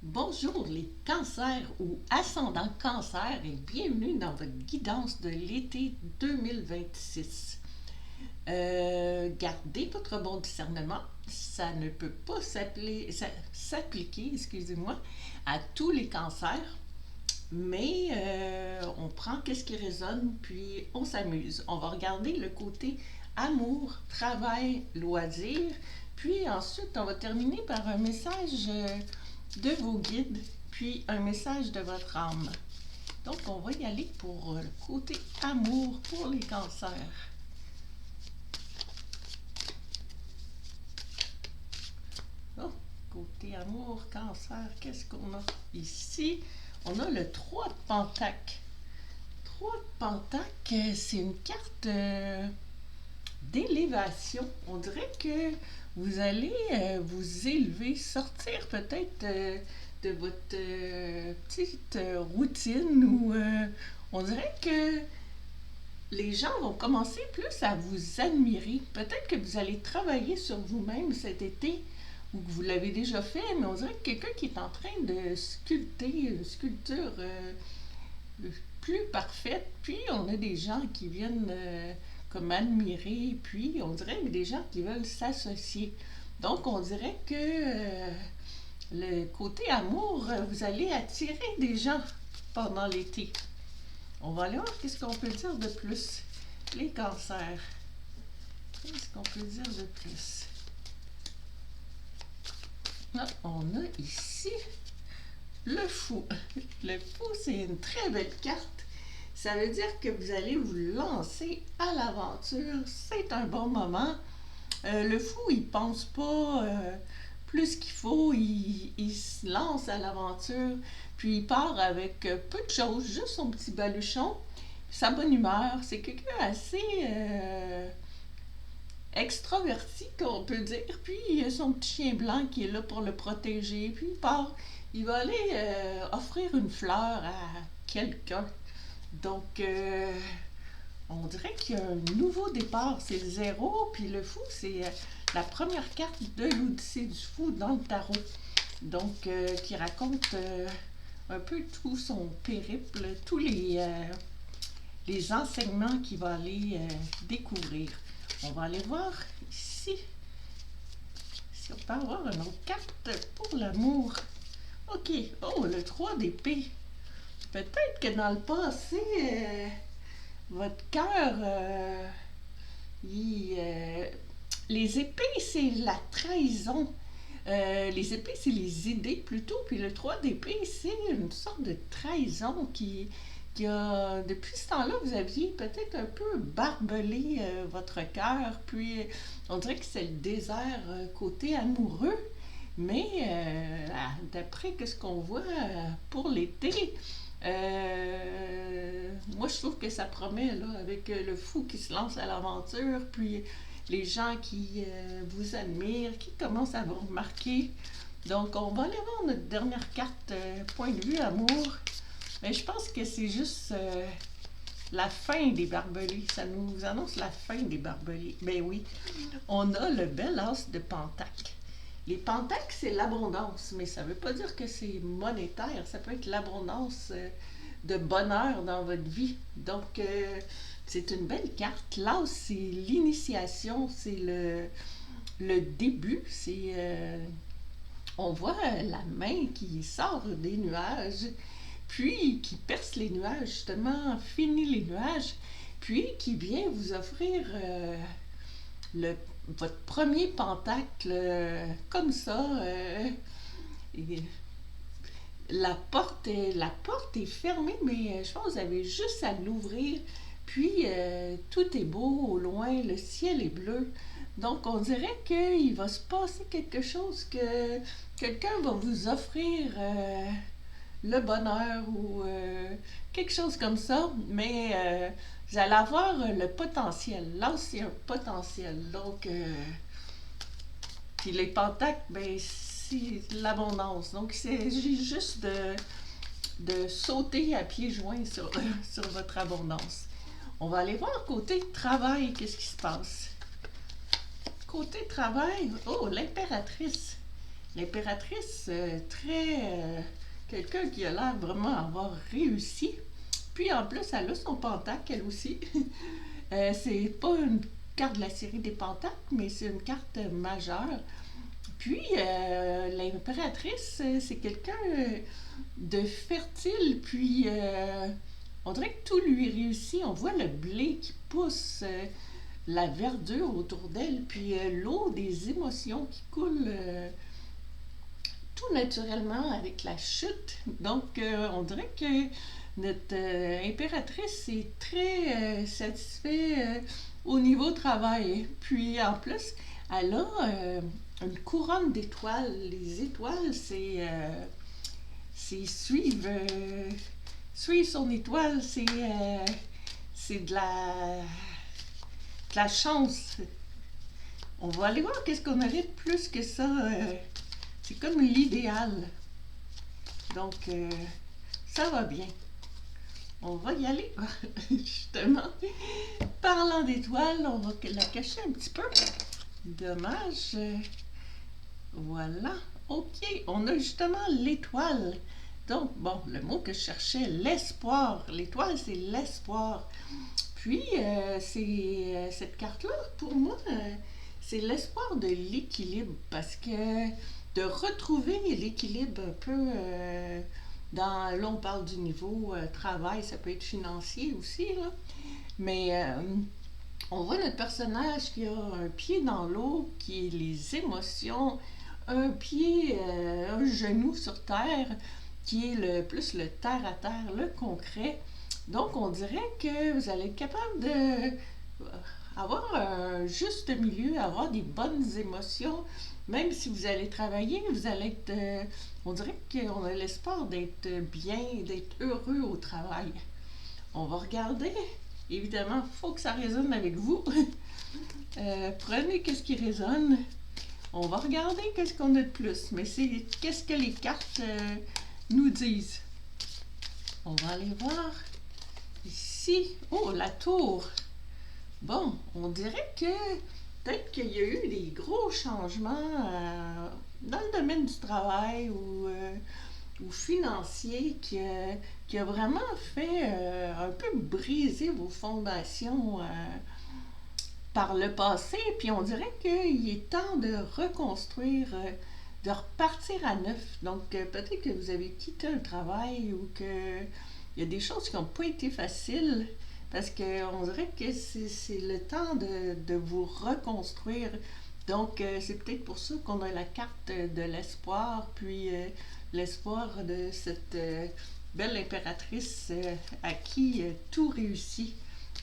Bonjour les cancers ou ascendants cancer et bienvenue dans votre guidance de l'été 2026. Gardez votre bon discernement, ça ne peut pas s'appliquer, excusez-moi, à tous les cancers, mais on prend qu'est-ce qui résonne puis on s'amuse. On va regarder le côté amour, travail, loisirs, puis ensuite on va terminer par un message de vos guides, puis un message de votre âme. Donc, on va y aller pour le côté amour pour les cancers. Oh, côté amour, cancer, qu'est-ce qu'on a ici? On a le 3 de Pentacle. 3 de Pentacle, c'est une carte d'élévation. On dirait que vous allez vous élever, sortir peut-être de votre petite routine où on dirait que les gens vont commencer plus à vous admirer. Peut-être que vous allez travailler sur vous-même cet été ou que vous l'avez déjà fait, mais on dirait que quelqu'un qui est en train de sculpter une sculpture plus parfaite, puis on a des gens qui viennent comme admirer, puis on dirait des gens qui veulent s'associer. Donc on dirait que le côté amour, vous allez attirer des gens pendant l'été. On va aller voir qu'est-ce qu'on peut dire de plus. Les cancers. Qu'est-ce qu'on peut dire de plus? Là, on a ici le fou. Le fou, c'est une très belle carte. Ça veut dire que vous allez vous lancer à l'aventure. C'est un bon moment. Le fou, il pense pas plus qu'il faut. Il se lance à l'aventure. Puis il part avec peu de choses, juste son petit baluchon, sa bonne humeur. C'est quelqu'un assez extraverti, qu'on peut dire. Puis il a son petit chien blanc qui est là pour le protéger. Puis il part. Il va aller offrir une fleur à quelqu'un. Donc, on dirait qu'il y a un nouveau départ. C'est le zéro, puis le fou, c'est la première carte de l'Odyssée du fou dans le tarot. Donc, qui raconte un peu tout son périple, tous les enseignements qu'il va aller découvrir. On va aller voir ici si on peut avoir une autre carte pour l'amour. OK. Oh, le 3 d'épée. Peut-être que dans le passé, votre cœur, les épées, c'est la trahison. Les épées, c'est les idées plutôt. Puis le 3 d'épée, c'est une sorte de trahison qui a, depuis ce temps-là, vous aviez peut-être un peu barbelé votre cœur. Puis on dirait que c'est le désert côté amoureux. Mais d'après ce qu'on voit pour l'été, moi je trouve que ça promet là, avec le fou qui se lance à l'aventure, puis les gens qui vous admirent, qui commencent à vous remarquer. Donc on va aller voir notre dernière carte, point de vue amour. Mais je pense que c'est juste la fin des barbelés. Ça nous annonce la fin des barbelés. Ben oui, on a le bel as de Pentacle. Les pentacles, c'est l'abondance, mais ça ne veut pas dire que c'est monétaire. Ça peut être l'abondance de bonheur dans votre vie. Donc, c'est une belle carte. L'as, c'est l'initiation, c'est le début. C'est, on voit la main qui sort des nuages, puis qui perce les nuages, justement, finit les nuages, puis qui vient vous offrir votre premier pentacle comme ça. La porte est fermée, mais je pense que vous avez juste à l'ouvrir. Puis tout est beau au loin, le ciel est bleu. Donc on dirait qu'il va se passer quelque chose, que quelqu'un va vous offrir le bonheur ou quelque chose comme ça, mais vous allez avoir le potentiel. Là, c'est un potentiel. Donc, puis les pentacles, ben, c'est l'abondance. Donc, c'est juste de sauter à pieds joints sur votre abondance. On va aller voir côté travail, qu'est-ce qui se passe. Côté travail, oh, l'impératrice. l'impératrice, quelqu'un qui a l'air vraiment avoir réussi. Puis en plus, elle a son pentacle, elle aussi. C'est pas une carte de la série des pentacles, mais c'est une carte majeure. Puis l'impératrice, c'est quelqu'un de fertile, puis on dirait que tout lui réussit. On voit le blé qui pousse, la verdure autour d'elle, puis l'eau des émotions qui coule tout naturellement avec la chute. Donc, on dirait que notre impératrice est très satisfaite au niveau travail. Puis, en plus, elle a une couronne d'étoiles. Les étoiles, c'est suivre son étoile, c'est de la chance. On va aller voir qu'est-ce qu'on aurait de plus que ça. C'est comme l'idéal. Donc, ça va bien. On va y aller. Justement, parlant d'étoiles, on va la cacher un petit peu. Dommage. Voilà. OK, on a justement l'étoile. Donc, bon, le mot que je cherchais, l'espoir. L'étoile, c'est l'espoir. Puis, cette carte-là, pour moi, c'est l'espoir de l'équilibre. Parce que de retrouver l'équilibre un peu là, on parle du niveau travail, ça peut être financier aussi, là. Mais on voit notre personnage qui a un pied dans l'eau, qui est les émotions, un pied, un genou sur terre, qui est plus le terre à terre, le concret. Donc, on dirait que vous allez être capable de avoir un juste milieu, avoir des bonnes émotions. Même si vous allez travailler, vous allez être... on dirait qu'on a l'espoir d'être bien, d'être heureux au travail. On va regarder. Évidemment, il faut que ça résonne avec vous. Prenez qu'est-ce qui résonne. On va regarder qu'est-ce qu'on a de plus. Mais c'est qu'est-ce que les cartes nous disent. On va aller voir. Ici, oh, la tour. Bon, on dirait que peut-être qu'il y a eu des gros changements dans le domaine du travail ou financier qui a vraiment fait un peu briser vos fondations par le passé. Puis on dirait qu'il est temps de reconstruire, de repartir à neuf. Donc peut-être que vous avez quitté un travail ou que il y a des choses qui n'ont pas été faciles. Parce qu'on dirait que c'est le temps de vous reconstruire. Donc, c'est peut-être pour ça qu'on a la carte de l'espoir, puis l'espoir de cette belle impératrice à qui tout réussit.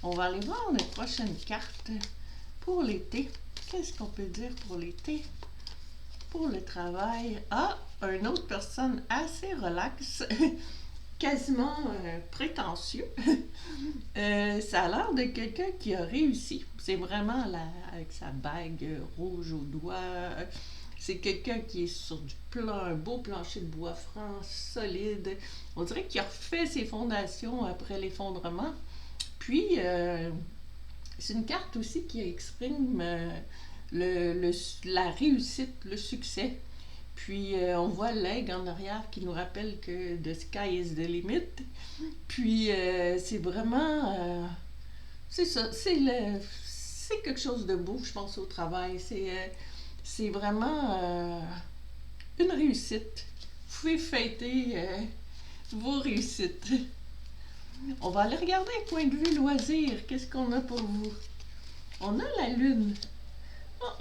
On va aller voir notre prochaine carte pour l'été. Qu'est-ce qu'on peut dire pour l'été? Pour le travail. Ah, une autre personne assez relaxe. Quasiment prétentieux. Ça a l'air de quelqu'un qui a réussi. C'est vraiment avec sa bague rouge au doigt. C'est quelqu'un qui est sur un beau plancher de bois franc, solide. On dirait qu'il a refait ses fondations après l'effondrement. Puis, c'est une carte aussi qui exprime la réussite, le succès. Puis, on voit l'aigle en arrière qui nous rappelle que the sky is the limit. Puis, c'est vraiment... c'est ça, c'est quelque chose de beau, je pense, au travail. C'est vraiment une réussite. Vous pouvez fêter vos réussites. On va aller regarder un point de vue loisir. Qu'est-ce qu'on a pour vous? On a la lune.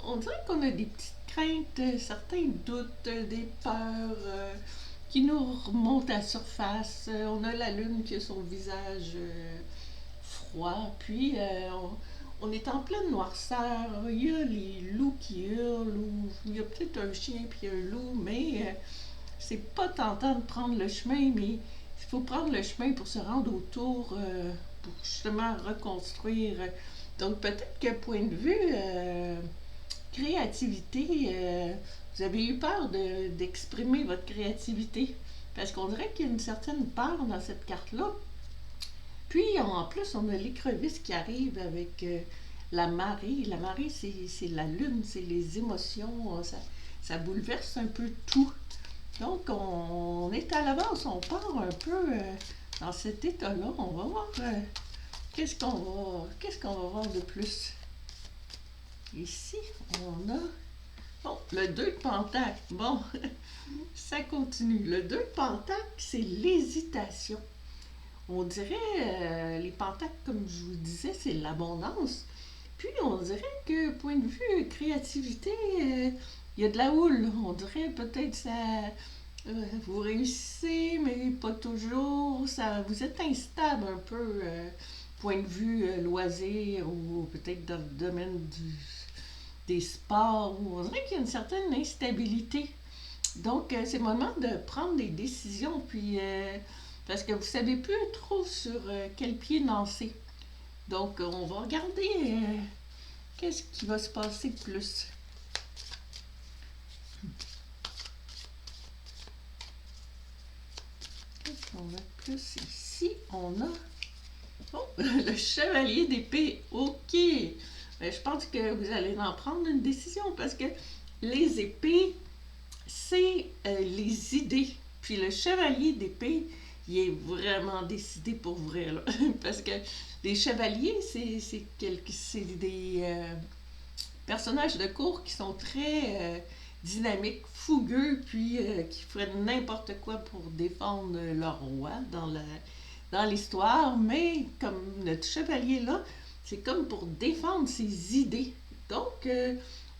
On dirait qu'on a des petites craintes, certains doutes, des peurs qui nous remontent à la surface. On a la lune qui a son visage froid. Puis, on est en pleine noirceur. Il y a les loups qui hurlent, ou il y a peut-être un chien puis un loup, mais c'est pas tentant de prendre le chemin, mais il faut prendre le chemin pour se rendre autour, pour justement reconstruire. Donc, peut-être que point de vue créativité, vous avez eu peur d'exprimer votre créativité. Parce qu'on dirait qu'il y a une certaine peur dans cette carte-là. Puis, en plus, on a l'écrevisse qui arrive avec la marée. La marée, c'est la lune, c'est les émotions. ça bouleverse un peu tout. Donc, on est à l'avance, on part un peu dans cet état-là. On va voir qu'est-ce qu'on va voir de plus. Ici, on a bon, le 2 de Pentacle. Bon, ça continue. Le 2 de Pentacle, c'est l'hésitation. On dirait, les pentacles, comme je vous disais, c'est l'abondance. Puis, on dirait que, point de vue créativité, il y a de la houle. On dirait peut-être ça... vous réussissez, mais pas toujours. Ça, vous êtes instable un peu, point de vue loisir, ou peut-être dans le domaine des sports. On dirait qu'il y a une certaine instabilité. Donc, c'est le moment de prendre des décisions, puis parce que vous ne savez plus trop sur quel pied lancer. Donc, on va regarder qu'est-ce qui va se passer de plus. Qu'est-ce qu'on a de plus ici? On a oh, le chevalier d'épée. OK. Mais je pense que vous allez en prendre une décision parce que les épées, c'est les idées. Puis le chevalier d'épée, il est vraiment décidé pour vrai, là. Parce que les chevaliers, c'est des personnages de cour qui sont très dynamiques, fougueux, puis qui feraient n'importe quoi pour défendre leur roi dans l'histoire. Mais comme notre chevalier là, c'est comme pour défendre ses idées. Donc,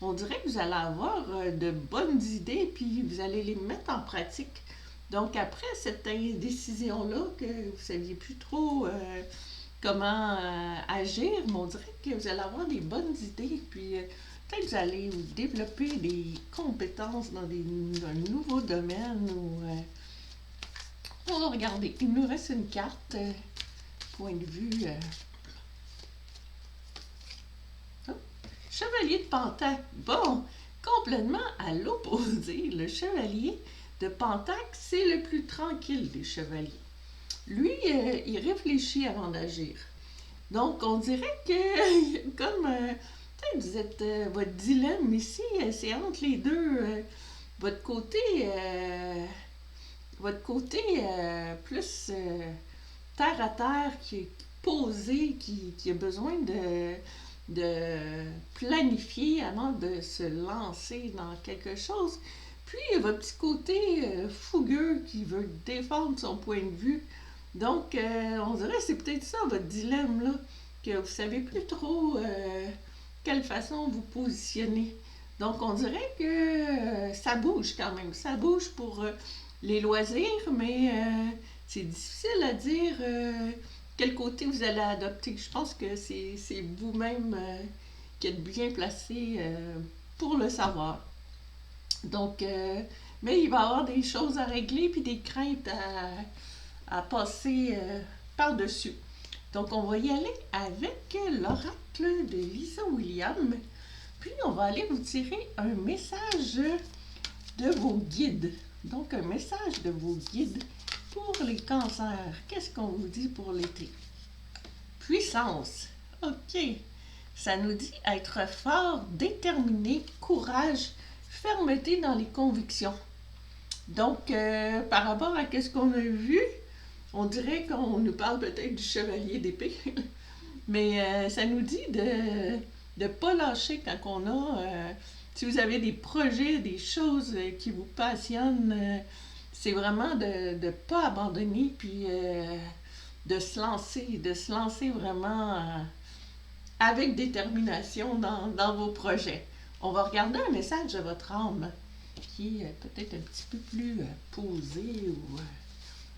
on dirait que vous allez avoir de bonnes idées, puis vous allez les mettre en pratique. Donc, après cette indécision-là, que vous ne saviez plus trop comment agir, mais on dirait que vous allez avoir des bonnes idées, puis peut-être que vous allez développer des compétences dans un nouveau domaine. On va regarder. Il nous reste une carte, point de vue... Chevalier de Pentacle. Bon, complètement à l'opposé. Le chevalier de Pentacle, c'est le plus tranquille des chevaliers. Lui, il réfléchit avant d'agir. Donc, on dirait que, comme peut-être vous êtes, votre dilemme ici, c'est entre les deux. Votre côté plus terre à terre, qui est posé, qui a besoin de planifier avant de se lancer dans quelque chose. Puis, il y a votre petit côté fougueux qui veut défendre son point de vue. Donc, on dirait que c'est peut-être ça votre dilemme, là, que vous ne savez plus trop quelle façon vous positionner. Donc, on dirait que ça bouge quand même. Ça bouge pour les loisirs, mais c'est difficile à dire quel côté vous allez adopter. Je pense que c'est vous-même qui êtes bien placé pour le savoir. Donc, mais il va y avoir des choses à régler puis des craintes à passer par-dessus. Donc, on va y aller avec l'oracle de Lisa Williams. Puis, on va aller vous tirer un message de vos guides. Donc, un message de vos guides pour les cancers. Qu'est-ce qu'on vous dit pour l'été? Puissance. OK. Ça nous dit être fort, déterminé, courage, fermeté dans les convictions. Donc, par rapport à ce qu'on a vu, on dirait qu'on nous parle peut-être du chevalier d'épée. Mais ça nous dit de ne pas lâcher quand on a... si vous avez des projets, des choses qui vous passionnent, c'est vraiment de ne pas abandonner, puis de se lancer vraiment avec détermination dans vos projets. On va regarder un message de votre âme qui est peut-être un petit peu plus posé.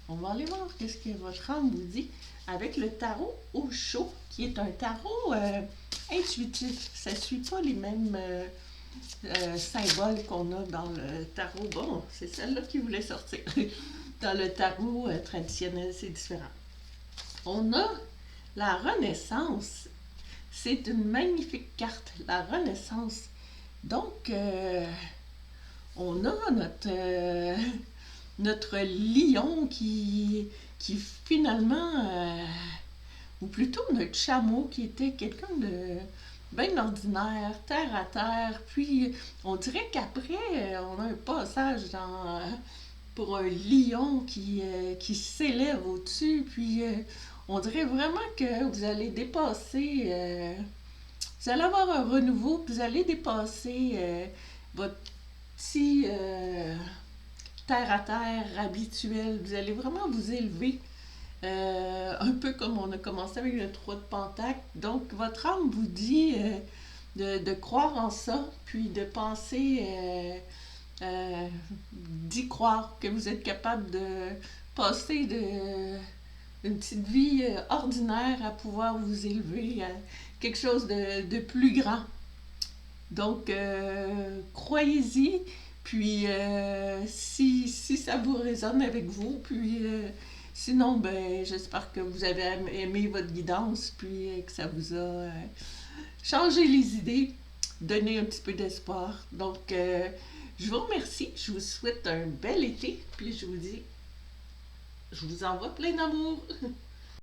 On va aller voir qu'est-ce que votre âme vous dit avec le tarot Osho, qui est un tarot intuitif. Ça ne suit pas les mêmes symboles qu'on a dans le tarot. Bon, c'est celle-là qui voulait sortir. Dans le tarot traditionnel, c'est différent. On a la Renaissance. C'est une magnifique carte, la Renaissance. Donc, on a notre lion qui finalement, ou plutôt notre chameau qui était quelqu'un bien ordinaire, terre à terre. Puis on dirait qu'après, on a un passage pour un lion qui s'élève au-dessus. Puis on dirait vraiment que vous allez dépasser, vous allez avoir un renouveau, puis vous allez dépasser votre petit terre à terre habituel. Vous allez vraiment vous élever. Un peu comme on a commencé avec le 3 de Pentacle. Donc, votre âme vous dit de croire en ça, puis de penser, d'y croire, que vous êtes capable de passer d'une petite vie ordinaire à pouvoir vous élever à quelque chose de plus grand. Donc, croyez-y, puis si ça vous résonne avec vous, puis sinon, ben, j'espère que vous avez aimé votre guidance, puis que ça vous a changé les idées, donné un petit peu d'espoir. Donc, je vous remercie, je vous souhaite un bel été, puis je vous dis, je vous envoie plein d'amour.